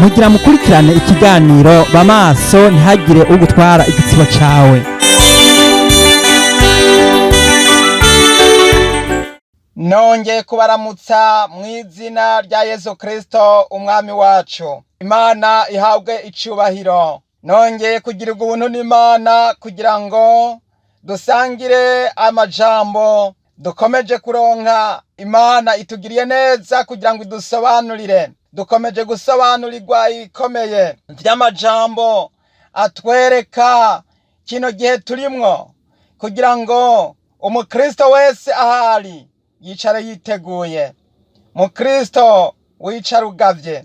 mugira mukurikirane ikiganiro bamaso ntihagire ugutwara igitsibo cawe. Nongeye kubaramutsa mu izina rya Yesu Kristo umwami wacu. Imana ihabwe icubahiro. Nongeye kugirirwa ubuntu n'Imana kugira ngo dusangire amajambo dukomeje kuronka. Imana itugiriye neza kugira ngo idusobanurire. Dukomeje gusobanurirwa ikomeye vy'amajambo atwereka kino gihe turimwo, kugira ngo umukristo wese ahari yicare yiteguye. Mukristo wicara ugavye.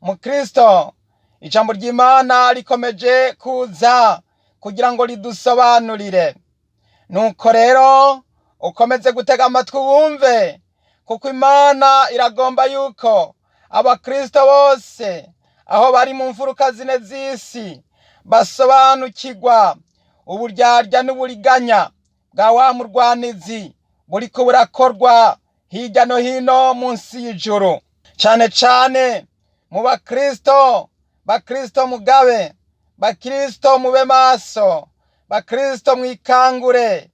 Mukristo ijambo ry'Imana rikomeje kuza kugira ngo ridusobanurire. Nuko rero ukomeze gutega amatwi wumve, kuko Imana iragomba yuko abakristo bose aho bari mu mfuruka zine z'isi basobanukirwa uburyarya n'uburiganya bwa wa murwanizi buriko burakorwa hirya no hino munsi y'ijuru. Cane cane mu bakristo mugabe, bakristo mube maso, bakristo mwikangure.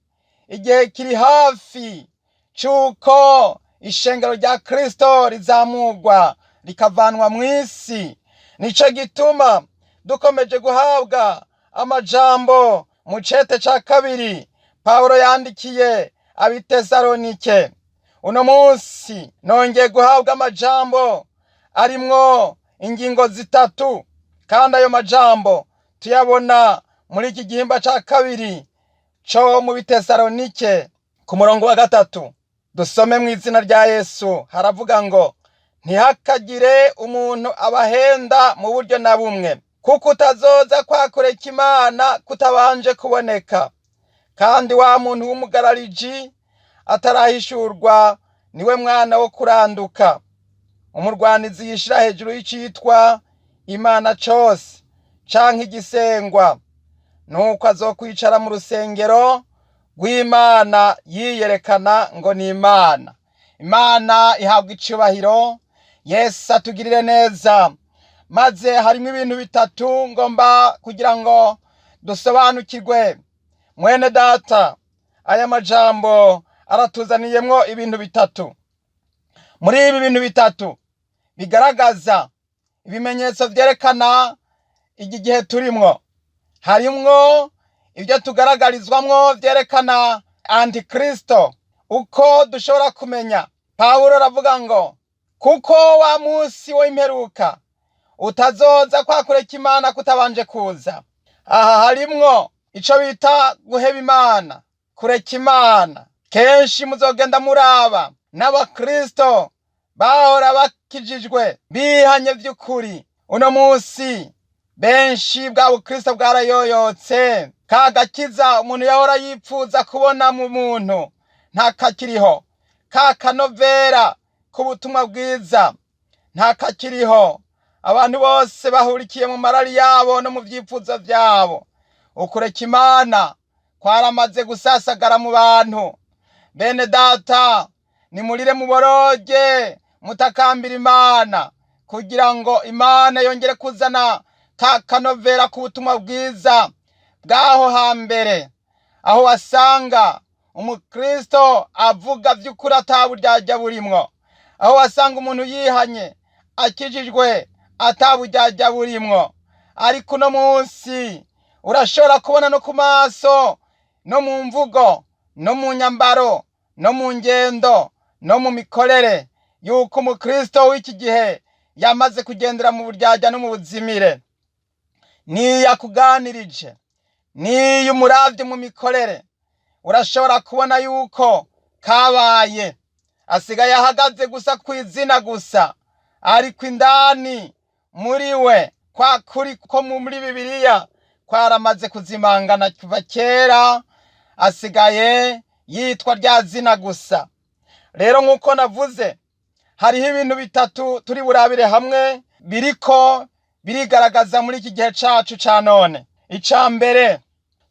Igihe kiri hafi c'uko ishengero rya Kristo rizamurwa rikavanwa mw'isi. Nico gituma dukomeje guhabwa amajambo mu cete ca kabiri Pawulo yandikiye abitesalonike. Uno munsi nongeye guhabwa amajambo arimwo ingingo zitatu, kandi ayo majambo tuyabona muri iki gihimba ca kabiri co mu bitesalonike ku murongo wa 3. Dusome mu izina rya Yesu. Haravuga ngo ntihakagire umuntu abahenda mu buryo na bumwe, kuko utazoza kwakureka Imana kutabanje kuboneka. Kandi wa muntu w'umugarariji atarahishurwa niwe mwana wo kuranduka, umurwanizi yishira hejuru y'icitwa Imana cose canke igisengwa. Nuko azokwicara mu rusengero rw'Imana yiyerekana ngo ni Imana. Imana ihabwa icubahiro. Yesu atugirire neza. Maze harimo ibintu bitatu ngomba kugira ngo dusobanukirwe. Mwene data, aya majambo aratuzaniyemwo ibintu bitatu. Muri ibi bintu bitatu bigaragaza ibimenyetso vyerekana iki gihe turimwo. Harimwo ibyo tugaragarizwamwo vyerekana antikristo. Uko dushobora kumenya, Pawulo aravuga ngo kuko wa musi w'imperuka utazoza kwakureka Imana kutabanje kuza. Aha harimwo ico bita guheba Imana, kureka Imana. Kenshi muzogenda muraba n'abakristo bahora bakijijwe bihanye vy'ukuri. Uno musi benshi bwa bukristo bwarayoyotse. Ka gakiza umuntu yahora yipfuza kubona mu muntu nta kakiriho. Ka kanovera k'ubutumwa bwiza nta kakiriho. Abantu bose bahurikiye mu marari yabo no mu vyipfuzo vyabo. Ukureka Imana kwaramaze gusasagara mu bantu. Bene data, nimurire muboroge mutakambira Imana kugira ngo Imana yongere kuzana ka kanovera k'ubutumwa bwiza bwaho hambere, aho wasanga umukristo avuga vy'ukuri ataburyarya burimwo, aho wasanga umuntu yihanye akijijwe ataburyarya burimwo. Ariko uno munsi urashobora kubona no ku maso, no mu mvugo, no mu nyambaro, no mu ngendo, no mu mikorere, yuko umukristo w'iki gihe yamaze kugendera mu buryarya no mu buzimire. Niyo akuganirije, niyo umuravye mu mikorere, urashobora kubona yuko kabaye asigaye ahagaze gusa kw'izina gusa, ariko indani muri we kwa kuri ko muri Bibiliya kwaramaze kuzimangana kuva kera, asigaye yitwa rya zina gusa. Rero nk'uko navuze, hariho ibintu bitatu turi burabire hamwe biriko birigaragaza muri iki gihe cacu ca none. Ica mbere,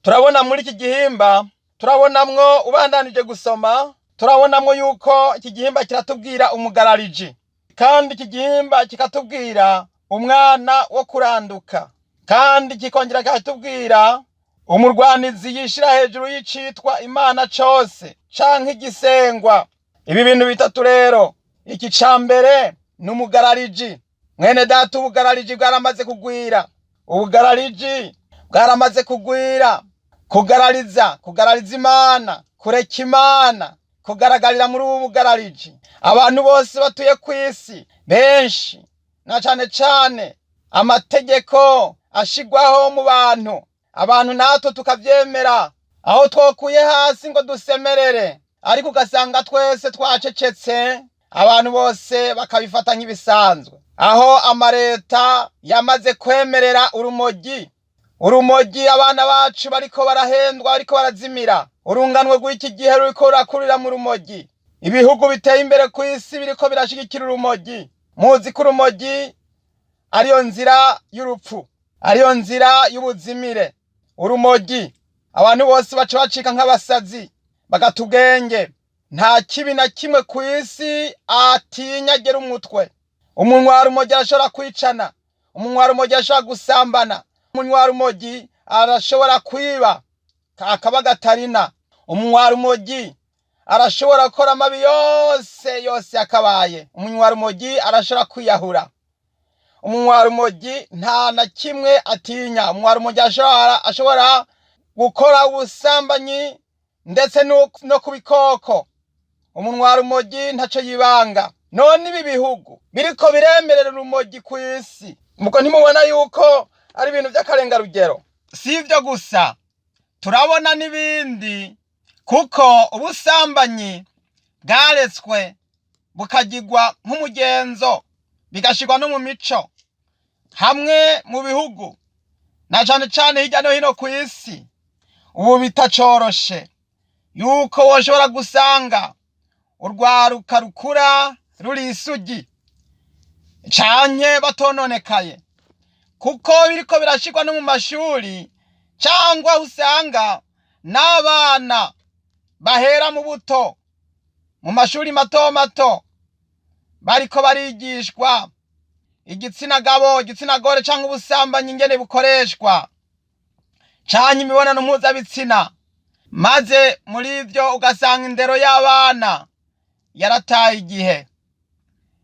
turabona muri iki gihimba, turabonamwo ubandanije gusoma, turabonamwo yuko iki gihimba kiratubwira umugarariji, kandi iki gihimba kikatubwira umwana wo kuranduka, kandi kikongera kikatubwira umurwanizi yishira hejuru y'icitwa imana cose canke igisengwa. Ibi bintu bitatu rero, iki ca mbere ni umugarariji. Mwene data, ubugarariji bwaramaze kugwira, ubugarariji bwaramaze kugwira. Kugarariza imana, kureka imana, kugaragarira muri ubu bugarariji. Abantu bose batuye ku isi benshi, na cane cane amategeko ashigwaho mu bantu, abantu natwe tukavyemera, aho twokuye hasi ngo dusemerere, ariko ugasanga twese twacecetse, abantu bose bakabifata nk'ibisanzwe. Aho amareta yamaze kwemerera urumogi, abana bacu bariko barahendwa, bariko barazimira. Urunganwe rw'iki gihe ruriko rurakurira mu rumogi. Ibihugu biteye imbere ku isi biriko birashigikira urumogi. Muzi ko urumogi ariyo nzira y'urupfu, ariyo nzira y'ubuzimire. Urumogi abantu bose baca bacika nk'abasazi, bagata ubwenge. Nta kibi na kimwe ku isi atinya agera umutwe. Umunwa wa rumogi arashobora kwicana, umunwa wa rumogi arashobora gusambana, umunwa wa rumogi arashobora kwiba akaba gatarina, umunwa wa rumogi arashobora gukora amabi yose yakabaye, umunwa wa rumogi arashobora kwiyahura. Umunwa wa rumogi nta na kimwe atinya. Umunwa wa rumogi ashobora gukora ubusambanyi ndetse no ku bikoko. Umunwa wa rumogi ntaco yibanga. None ibi bihugu biriko biremerera urumogi ku isi, muko ntimubona yuko ari ibintu vy'akarengarugero? Si ivyo gusa, turabona n'ibindi, kuko ubusambanyi bwaretswe bukagirwa nk'umugenzo, bigashirwa no mu mico hamwe mu bihugu, na cane cane hirya no hino ku isi. Ubu bitacoroshe yuko woshobora gusanga urwaruka rukura ruri isugi canke batononekaye, kuko biriko birashirwa no mu mashuri, cangwa usanga n'abana bahera mu buto mu mashuri mato mato bariko barigishwa igitsina gabo, igitsina gore, canke ubusambanyi ingene bukoreshwa, canke imibonano mpuzabitsina. Maze muri ivyo ugasanga indero y'abana yarataye igihe,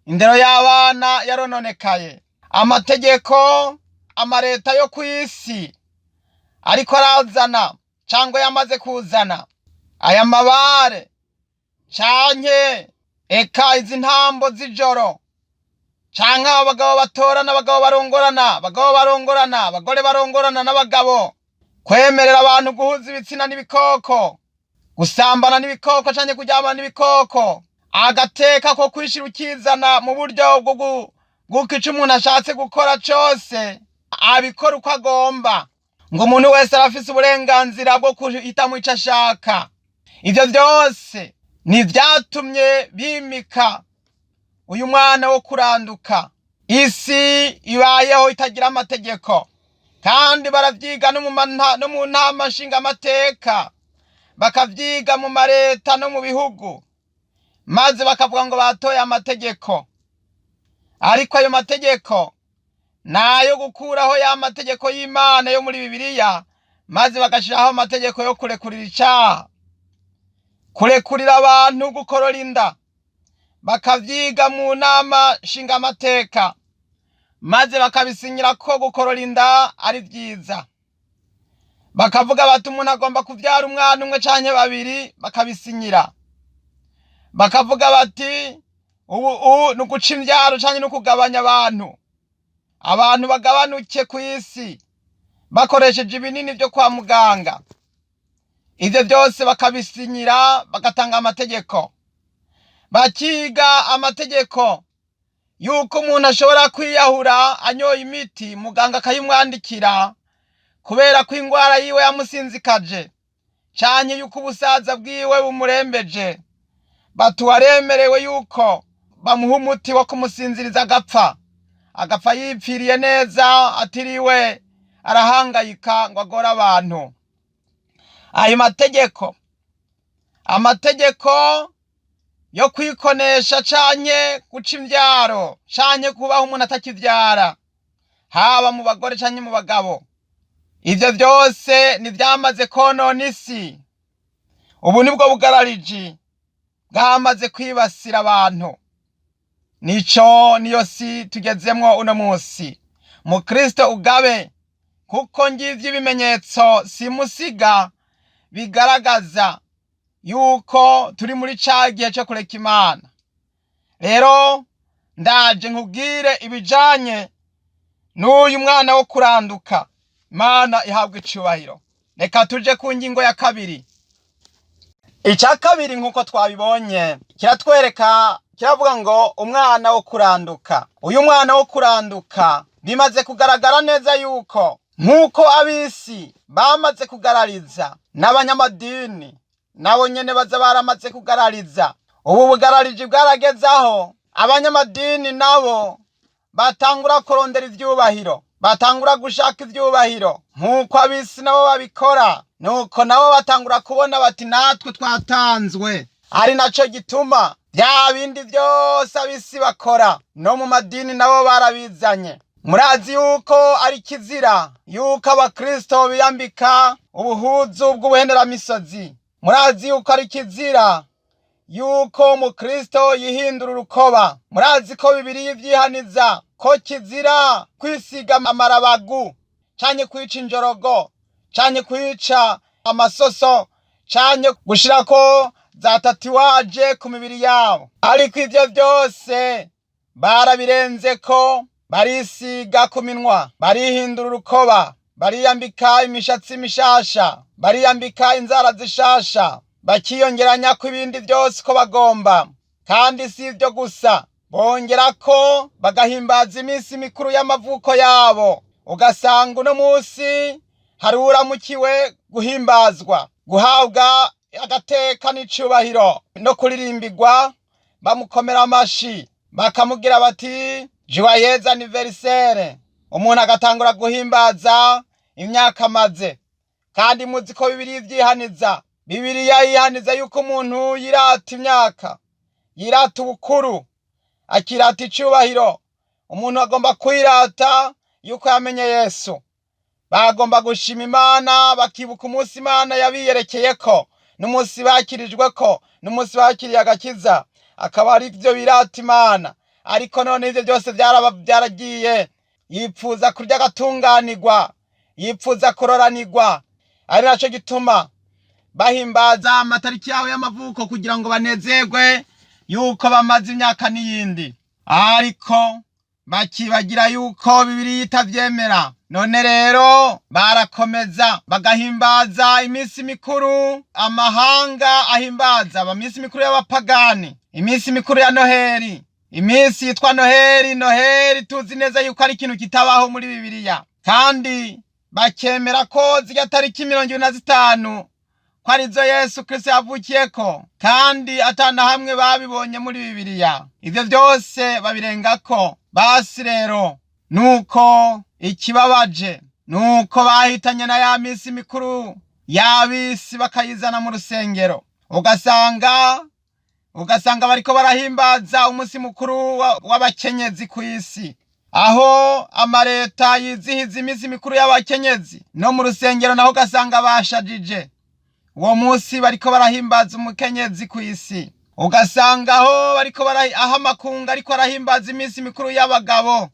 indero y'abana yarononekaye. Amategeko amareta yo ku isi ariko arazana cangwa yamaze kuzana aya mabare canke eka izi ntambo z'ijoro, canke abagabo batorana, abagabo barongorana, abagore barongorana n'abagabo, kwemerera abantu guhuza ibitsina n'ibikoko, gusambana n'ibikoko canke kuryamana n'ibikoko, agateka ko kwishira ukizana mu buryo bw'uko ico umuntu ashatse gukora cose abikora uko agomba, ngo umuntu wese arafise uburenganzira bwo guhitamwo ico ashaka. Ivyo vyose ni vyatumye bimika uyu mwana wo kuranduka. Isi ibayeho itagira amategeko, kandi baravyiga no mu ntama nshingamateka, bakavyiga mu mareta no mu bihugu, maze bakavuga ngo batoye amategeko. Ariko ayo mategeko nayo gukuraho ya mategeko y'Imana yo muri Bibiliya, maze bagashiraho amategeko yo kurekurira icaha, kurekurira abantu gukorora inda. Bakavyiga mu nama nshingamateka, maze bakabisinyira ko gukorora inda ari vyiza. Bakavuga bati umuntu agomba kuvyara umwana umwe canke babiri, bakabisinyira. Bakavuga bati ubu nuguca imvyaro canke nukugabanya abantu bagabanuke ku isi bakoresheje ibinini vyo kwa muganga. Ivyo vyose bakabisinyira, bagatanga amategeko. Bakiga amategeko yuko umuntu ashobora kwiyahura anyoye imiti muganga akayimwandikira kubera ko ingwara yiwe yamusinzikaje, canke yuko ubusaza bwiwe bumurembeje. Batuwaremerewe yuko bamuha umuti wo kumusinziriza agapfa yipfiriye neza, atiriwe arahangayika ngo agore abantu. Ayo amategeko yo kwikonesha canke guca imvyaro canke kubaho umuntu atakivyara, haba mu bagore canke mu bagabo. Ivyo vyose ntivyamaze konona isi. Ubu nibwo bugarariji bwamaze kwibasira abantu. Niyo si tugezemwo uno musi. Mukristo ugabe, kuko ngivyo ibimenyetso simusiga bigaragaza yuko turi muri ca gihe co kureka Imana. Rero ndaje nkubwire ibijanye n'uyu mwana wo kuranduka. Imana ihabwa icubahiro. Reka tuje ku ngingo ya kabiri. Ica kabiri nk'uko twabibonye kiravuga ngo umwana wo kuranduka. Uyu mwana wo kuranduka bimaze kugaragara neza yuko nk'uko abisi bamaze kugarariza n'abanyamadini nabo nyene baza baramaze kugarariza. Ubu bugarariji bwaragezaho abanyamadini nabo batangura kurondera ivyubahiro, batangura gushaka ivyubahiro nk'uko abisi nabo babikora. Nuko nabo batangura kubona bati natwe twatanzwe. Ari naco gituma bya bindi vyose abisi bakora no mu madini nabo barabizanye. Murazi yuko ari kizira yuko abakristo biyambika ubuhuzu bw'ubuhenderamisozi. Murazi yuko ari kizira yuko umukristo yihindura urukoba. Murazi ko Bibiliya ivyihaniza ko kizira kwisiga amarabagu canke kwica injorogo canke kwica amasoso canke gushirako za tatuwaje ku mibiri yabo. Ariko ivyo vyose barabirenzeko, barisiga ku minwa, barihindura urukoba, bariyambika imishatsi mishasha, bariyambika inzara zishasha, bakiyongeranyako ibindi vyose ko bagomba. Kandi si ivyo gusa, bongerako bagahimbaza iminsi mikuru y'amavuko yabo. Ugasanga uno musi hari uramukiwe guhimbazwa, guhabwa agateka n'icubahiro no kuririmbirwa, bamukomera amashi bakamugira bati joyeux anniversaire. Umuntu agatangura guhimbaza imyaka amaze. Kandi muzi ko Bibiliya ivyihaniza. Bibiliya yihaniza yuko umuntu yirata imyaka, yirata ubukuru, akirata icubahiro. Umuntu agomba kwirata yuko yamenye Yesu. Bagomba gushima Imana, bakibuka umunsi Imana yabiyerekeyeko, n'umunsi bakirijweko, n'umunsi bakiriye agakiza. Akaba ari ivyo birata Imana. Ariko none ivyo byose byaragiye. Yipfuza kurya agatunganirwa, yipfuza kuroranirwa. Ari naco gituma bahimbaza amatariki yawe y'amavuko kugira ngo banezerwe yuko bamaze imyaka n'iyindi. Ariko bakibagira yuko Bibiliya itavyemera. None rero barakomeza bagahimbaza iminsi mikuru amahanga ahimbaza, iminsi mikuru y'abapagani, iminsi mikuru ya Noheli. Iminsi yitwa Noheli. Noheli tuzi neza yuko ari ikintu kitabaho muri Bibiliya. Kandi bakemera ko zirya tariki 25 ko arizo Yesu Kristo yavukiyeko, kandi atana hamwe babibonye muri Bibiliya. Ivyo vyose babirengako. Basi rero nuko ikibabaje nuko bahitanye na ya minsi mikuru y'abisi bakayizana mu rusengero. Ugasanga bariko barahimbaza umunsi mukuru w'abakenyezi ku isi, aho amareta yizihiza iminsi mikuru y'abakenyezi. No mu rusengero naho ugasanga bashajije uwo munsi bariko barahimbaza umukenyezi ku isi. Ugasanga aho amakungu ariko arahimbaza iminsi mikuru y'abagabo,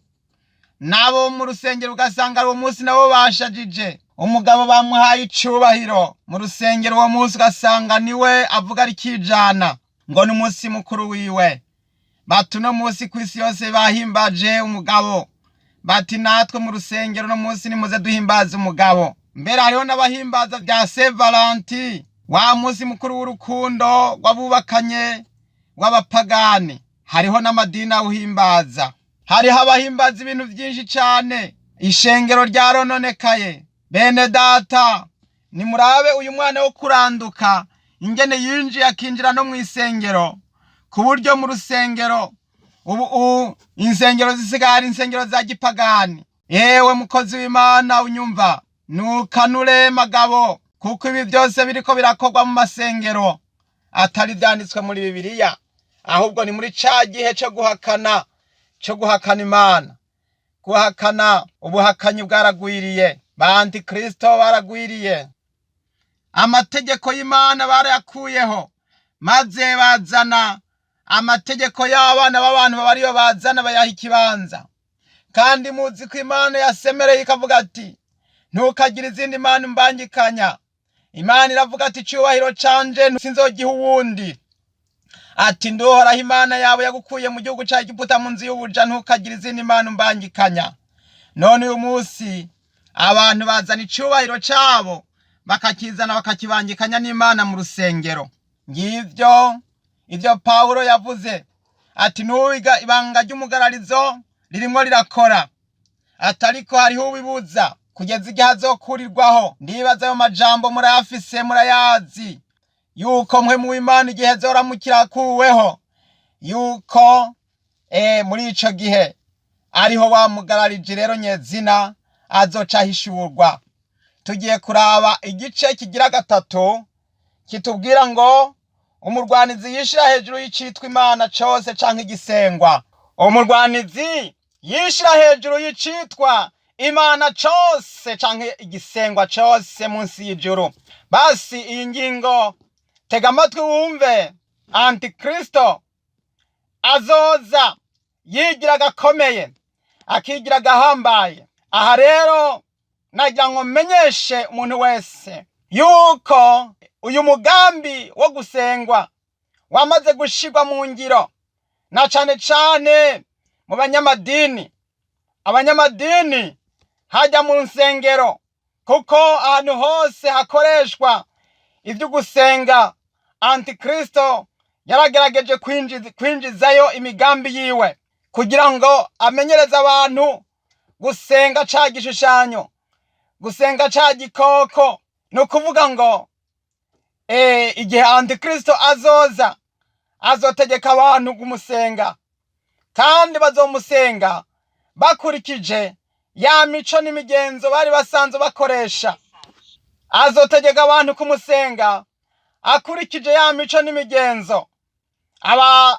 nabo mu rusengero ugasanga uwo munsi nabo bashajije. Umugabo bamuhaye icubahiro mu rusengero, uwo munsi ugasanga niwe avuga ari kijana ngo ni umunsi mukuru wiwe. Bati uno munsi ku isi yose bahimbaje umugabo, bati natwe mu rusengero no munsi nimuze duhimbaza umugabo. Mbere hariho n'abahimbaza bya Saint Valentin, wa munsi mukuru w'urukundo wabubakanye w'abapagani. Hariho n'amadini awuhimbaza. Hariho abahimbaza ibintu vyinshi cane. Ishengero ryarononekaye. Bene data, nimurabe uyu mwana wo kuranduka ingene yinjiye akinjira no mu isengero, ku buryo mu rusengero ubu insengero zisigara insengero za gipagani. Yewe mukozi w'Imana unyumva, nukanure magabo, kuko ibi byose biriko birakorwa mu masengero atari byanditswe muri Bibiliya, ahubwo ni muri ca gihe cyo guhakana Imana. guhakana, ubuhakanyi bwaragwiriye, ba antikristo baragwiriye, amategeko y'Imana barayakuyeho, maze bazana amategeko y'abana b'abantu babariyo bazana bayaha ikibanza. Kandi muzi ko Imana yasemereye ikavuga ati ntukagire izindi mana umbangikanya. Imana iravuga ati icyubahiro canje sinzogiha uwundi. Ati ndohoraho Imana yawe yagukuye mu gihugu cya Egiputa mu nzu y'ubuja, ntukagire izindi mana umbangikanya. None uyu munsi abantu bazana icyubahiro cyabo bakakizana bakakibangikanya n'Imana mu rusengero. Ngivyo ivyo Pawulo yavuze ati nuwiga ibanga ry'umugararizo ririmo rirakora, atariko hariho ubibuza kugeza igihe azokurirwaho. Ndibaza ayo majambo murayafise, murayazi yuko mwe mu Imana igihe zoramukira kuweho, yuko muri ico gihe ariho wamugararije rero nyezina azoca ahishurwa. Tugiye kuraba igice kigira gatatu kitubwira ngo umurwanizi yishira hejuru y'icitwa Imana cose canke igisengwa. Umurwanizi yishira hejuru y'icitwa Imana cose canke igisengwa cose munsi y'ijuru. Basi iyi ngingo tega amatwi wumve. Antikristo azoza yigira gakomeye, akigira gahambaye. Aha rero nagira ngo menyeshe umuntu wese yuko uyu mugambi wo gusengwa wamaze gushirwa mu ngiro, na cane cane mu banyamadini. Abanyamadini hajya mu nsengero, kuko ahantu hose hakoreshwa ibyo gusenga, Antikristo yaragerageje kwinjizayo imigambi yiwe kugira ngo amenyereze abantu gusenga ca gishushanyo, gusenga ca gikoko. No kuvuga ngo igihe Antikristo azoza azotegeka abantu kumusenga, kandi bazomusenga bakurikije ya mico n'imigenzo bari basanzwe bakoresha. Azotegeka abantu kumusenga akurikije ya mico n'imigenzo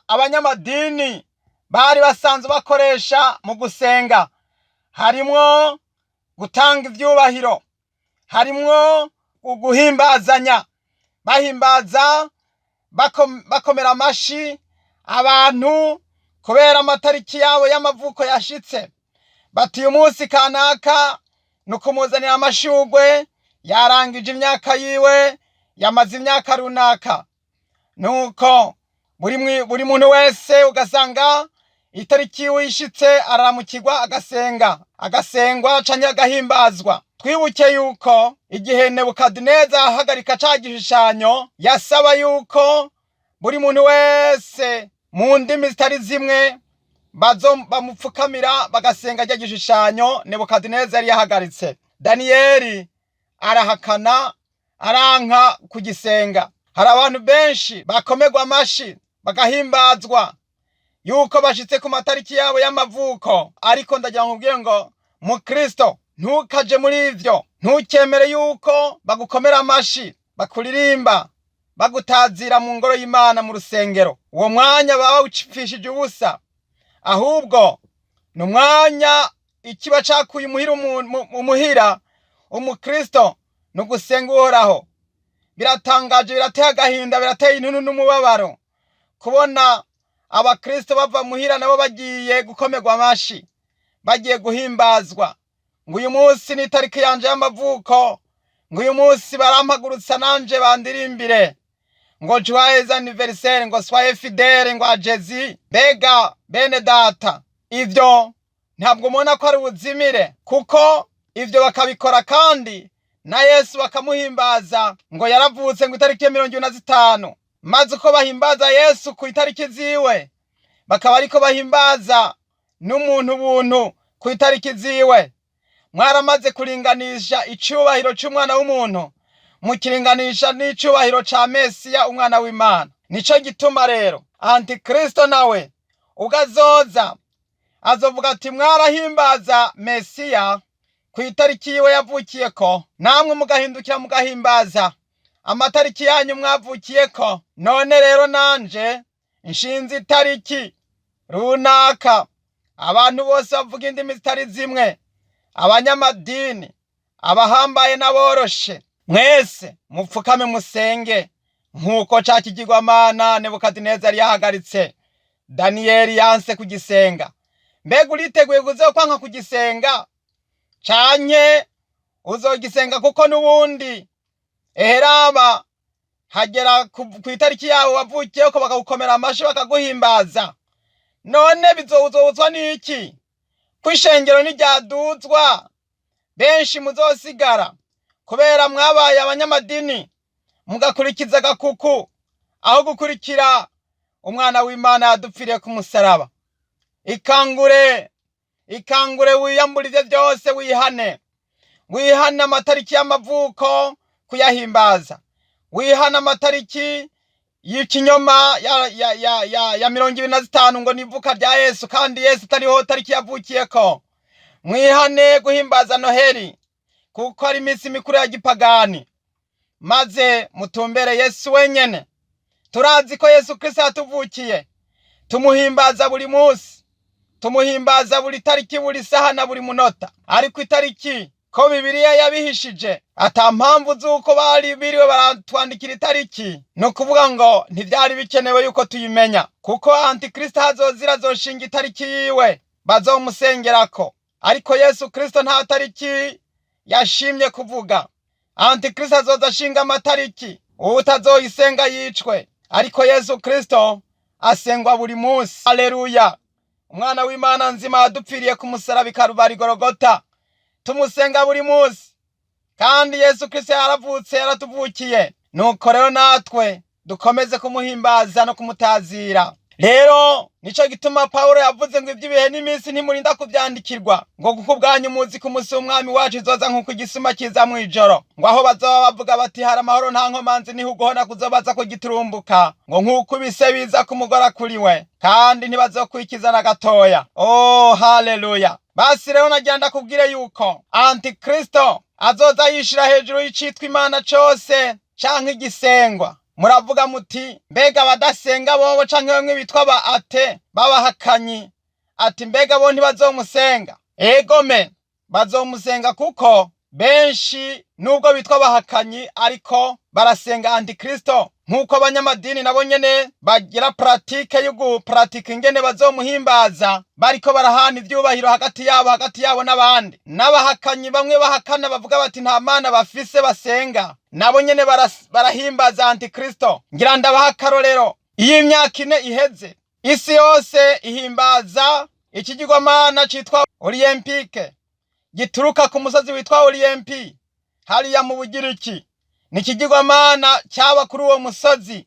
abanyamadini bari basanzwe bakoresha mu gusenga. Harimwo gutanga ivyubahiro, harimwo guhimbazanya, bahimbaza bakomera amashi abantu kubera amatariki yabo y'amavuko yashitse. Bati uyu munsi kanaka nukumuzanira amashugwe, yarangije imyaka yiwe, yamaze imyaka runaka. Nuko buri muntu wese ugasanga itariki wishitse aramukirwa agasengwa canke agahimbazwa. Twibuke yuko igihe Nebukadineza ahagarika ca gishushanyo, yasaba yuko buri muntu wese mu ndimi zitari zimwe bamupfukamira bagasenga rya gishushanyo Nebukadineza yari yahagaritse. Daniyeli arahakana, aranka kugisenga. Hari abantu benshi bakomerwa amashi bagahimbazwa yuko bashitse ku matariki yabo y'amavuko. Ariko ndagira ngo ubwiye ngo mukristo ntukaje muri ivyo, ntukemere yuko bagukomera amashi, bakuririmba, bagutazira mu ngoro y'Imana mu rusengero. Uwo mwanya baba ucipfishije ubusa, ahubwo ni umwanya ikiba cakuye umuhira umukristo no gusenga Uhoraho. Biratangaje, birateye agahinda, birateye intuntu n'umubabaro kubona abakristo bava muhira nabo bagiye gukomerwa amashi, bagiye guhimbazwa. Ngo uyu munsi ni itariki yanje y'amavuko, ngo uyu munsi barampagurutsa nanje bandirimbire ngo joyeux anniversaire, ngo soyez fidèle, ngo ajezi. Bega bene data, ivyo ntabwo mubona ko ari ubuzimire? Kuko ivyo bakabikora kandi na Yesu bakamuhimbaza ngo yaravutse ngo itariki 25, maze uko bahimbaza Yesu ku itariki ziwe bakaba ariko bahimbaza n'umuntu buntu ku itariki ziwe. Mwaramaze kuringanisha icubahiro c'umwana w'umuntu mukiringanisha n'icubahiro ca Mesiya umwana w'Imana. Nico gituma rero Antikristo nawe ugazoza azovuga ati mwarahimbaza Mesiya ku itariki yiwe yavukiyeko, namwe mugahindukira mugahimbaza amatariki yanyu mwavukiyeko. None rero nanje nshinze itariki runaka abantu bose bavuga indimi zitari zimwe, abanyamadini, abahambaye n'aboroshe, mwese mupfukame musenge nk'uko ca kigirwamana Nebukadineza yari yahagaritse Daniyeli yanse kugisenga. Mbega uriteguye kuzokwanka kugisenga canke uzogisenga? Kuko n'ubundi eheraba hagera ku itariki yawe wavukiye ko bakagukomera amashi bakaguhimbaza. None bizowuzwa n'iki? Kw'ishengero ntiryaduzwa, benshi muzosigara kubera mwabaye abanyamadini mugakurikiza agakuku aho gukurikira umwana w'Imana yadupfiriye ku musaraba. Ikangure wiyamburize byose, wihane amatariki y'amavuko kuyahimbaza, wihane amatariki y'ikinyoma ya 25 ngo nivuka rya Yesu kandi Yesu tariho tariki yavukiyeko. Mwihane guhimbaza Noheli kuko ari iminsi mikuru ya gipagani, maze mutumbere Yesu wenyene. Turazi ko Yesu Kristo yatuvukiye, tumuhimbaza buri munsi, tumuhimbaza buri tariki, buri saha na buri munota. Ariko itariki ko Bibiliya yabihishije, ata mpamvu z'uko bari biriwe baratwandikira itariki, no kuvuga ngo ntivyari bikenewe yuko tuyimenya, kuko Antikristo hazozira azoshinga itariki yiwe bazomusengerako. Ariko Yesu Kristo nta tariki yashimye kuvuga. Antikristo azoza ashinga amatariki, utazoyisenga yicwe. Ariko Yesu Kristo asengwa buri munsi. Haleluya! Umwana w'Imana nzima yadupfiriye ku musaraba i Karuvali Golgota, tumusenga buri munsi. Kandi Yesu Kristo yaravutse, yaratuvukiye. Nuko rero natwe dukomeze kumuhimbaza no kumutazira. Rero nico gituma Paulo yavuze ngo iby'ibihe n'iminsi ntimurinda kuvyandikirwa, ngo kuko ubwanyu muzi ko umunsi w'umwami wacu izoza nk'uko igisuma kiza mw'ijoro, ngo aho bazoba bavuga bati hari amahoro nta nkomanzi niho uguhona kuzobaza kugiturumbuka, ngo nk'uko ibise biza kumugora kuri we, kandi ntibazokwikiza na gatoya. Oh, haleluya! Basi rero nagira ndakubwire yuko Antikristo azoza yishira hejuru y'icitwa Imana cose canke igisengwa. Muravuga muti mbega abadasenga bobo canke bamwe bitwa ba ate babahakanyi, ati mbega bo ntibazomusenga? Egome, bazomusenga kuko benshi nubwo bitwa bahakanyi ariko barasenga Antikristo, nk'uko abanyamadini nabo nyene bagira pratique yo gupratika ingene bazomuhimbaza, bariko barahana ivyubahiro hagati yabo n'abandi. N'abahakanyi bamwe bahakana bavuga bati nta Mana bafise basenga, nabo nyene barahimbaza Antikristo. Ngira ndabaha akarorero. Iyo imyaka 4 iheze, isi yose ihimbaza ikigirwamana citwa Olympique, gituruka ku musozi witwa Olympi hariya mu Bugiriki. Ni ikigirwamana cyaba kuri uwo musozi,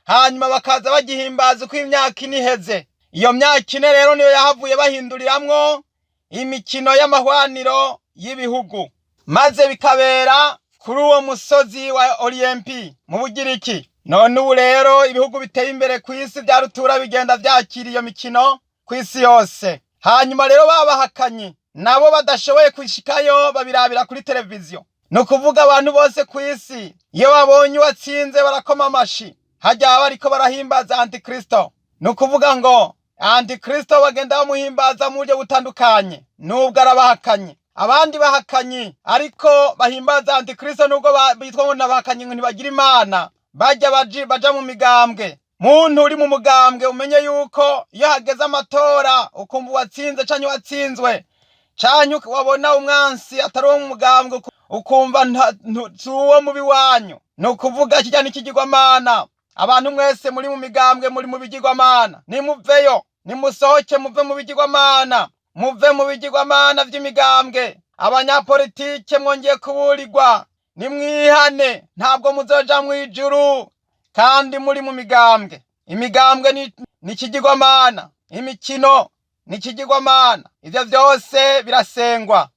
hanyuma bakaza bagihimbaza uko imyaka 4 iheze. Iyo myaka 4 rero niyo yahavuye bahinduriramwo imikino y'amahwaniro y'ibihugu, maze bikabera kuri uwo musozi wa Olympi mu Bugiriki. None ubu rero ibihugu biteye imbere ku isi bya rutura bigenda vyakira iyo mikino ku isi yose. Hanyuma rero babahakanyi nabo badashoboye kwishikayo babirabira kuri televiziyo. No kuvuga abantu bose ku isi iyo babonye watsinze barakoma amashi, hajya bariko barahimbaza Antikristo. No kuvuga ngo Antikristo bagenda bamuhimbaza mu buryo butandukanye, nubwo arabahakanyi. Abandi bahakanyi ariko bahimbaza Antikristo nubwo bitwa ngo nabahakanyi ngo ntibagira Imana, baja mu migambwe. Muntu uri mu mugambwe umenye yuko iyo hageze amatora ukumva watsinze canke watsinzwe, canke wabona umwansi atari wo mu mugambwe ukumva ntuwo mubi wanyu, no kuvuga kijya n'ikigirwamana. Abantu mwese muri mu migambwe, muri mu bigirwamana, nimuveyo, nimusohoke, muve mu bigirwamana, muve mu bigirwamana vy'imigambwe. Abanyapolitike mwongeye kuburirwa, nimwihane, ntabwo muzoja mw'ijuru kandi muri mu migambwe. Imigambwe ni ikigirwamana, imikino ni ikigirwamana. Ivyo vyose birasengwa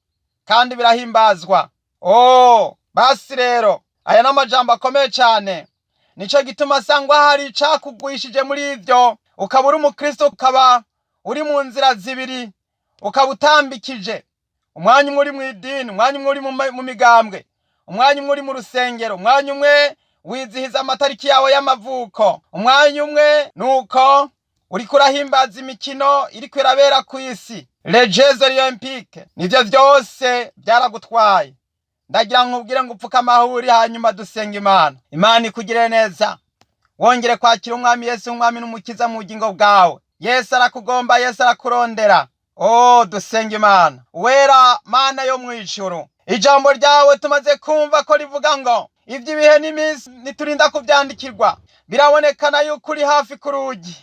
kandi birahimbazwa. Oh, basi rero aya n'amajambo akomeye cyane. Nico gituma sangwa hari icakugwishije muri ivyo, ukaba uri umukristo, ukaba uri mu nzira zibiri, ukaba utambikije. Umwanya umwe uri mu idini, umwanya umwe uri mu migambwe, umwanya umwe uri mu rusengero, umwanya umwe wizihiza amatariki yawe y'amavuko, umwanya umwe nuko uriko urahimbaza imikino iriko irabera ku isi, les Jeux Olympiques, nivyo vyose byaragutwaye. Ndagira nkubwire ngo upfuka amahuri hanyuma dusenga Imana. Imana ikugire neza, wongere kwakira umwami Yesu umwami n'umukiza mu bugingo bwawe. Yesu arakugomba, Yesu arakurondera. Dusenga Imana. Wera Mana yo mwijuru, ijambo ryawe tumaze kumva ko rivuga ngo ivy'ibihe n'iminsi niturinda kuvyandikirwa, birabonekana yuko uri hafi ku rugi.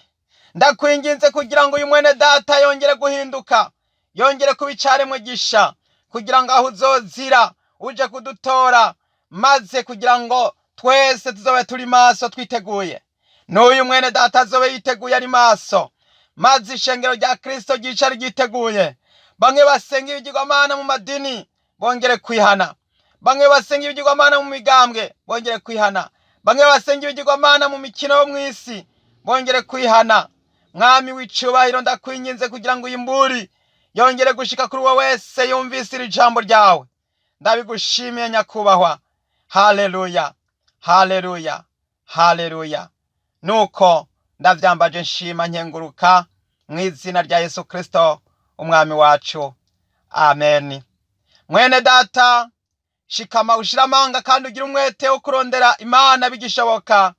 Ndakwinginze kugira ngo uyu mwene data yongere guhinduka, yongere kuba icaremwe gisha, kugira ngo aho uzozira uje kudutora, maze kugira ngo twese tuzobe turi maso twiteguye. N'uyu mwene data azobe yiteguye ari maso, maze ishengero rya Kristo ryicare ryiteguye. Bamwe basenga ibigirwamana mu madini bongere kwihana, bamwe basenga ibigirwamana mu migambwe bongere kwihana, bamwe basenga ibigirwamana mu mikino yo mw'isi bongere kwihana. Mwami w'icubahiro, ndakwinginze kugira ngo imburi yongere gushika kuri uwo wese yumvise iri jambo ryawe. Ndabigushimiye nyakubahwa. Haleluya, haleluya, haleluya. Nuko ndavyambaje nshima nkenguruka mu izina rya Yesu Kristo umwami wacu. Amen. Mwene data, shikama ushira amanga kandi ugira umwete wo kurondera Imana bigishoboka,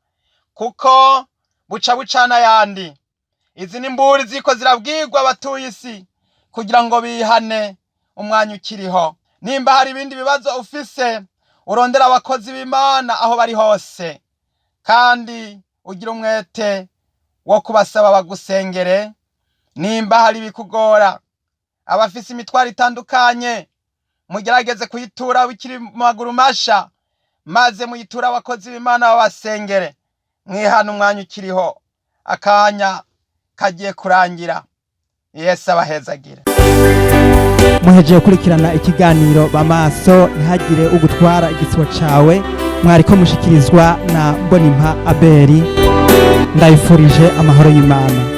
kuko buca bucana yandi. Izi ni mburi ziko zirabwirwa abatuye isi kugira ngo bihane umwanya ukiriho. Nimba hari ibindi bibazo ufise, urondera abakozi b'Imana aho bari hose, kandi ugira umwete wo kubasaba bagusengere. Nimba hari bikugora, abafise imitwaro itandukanye, mugerageze kuyitura bikiri mu maguru masha, maze muyitura abakozi b'Imana babasengere. Mwihana umwanya ukiriho, akanya kagiye kurangira. Yesu abahezagire. Muhejeje kurikirana ikiganiro Bamaso ntihagire ugutwara igisibo cawe, mwariko mushikirizwa na Mbonimpa Abeli. Ndayifurije amahoro y'Imana.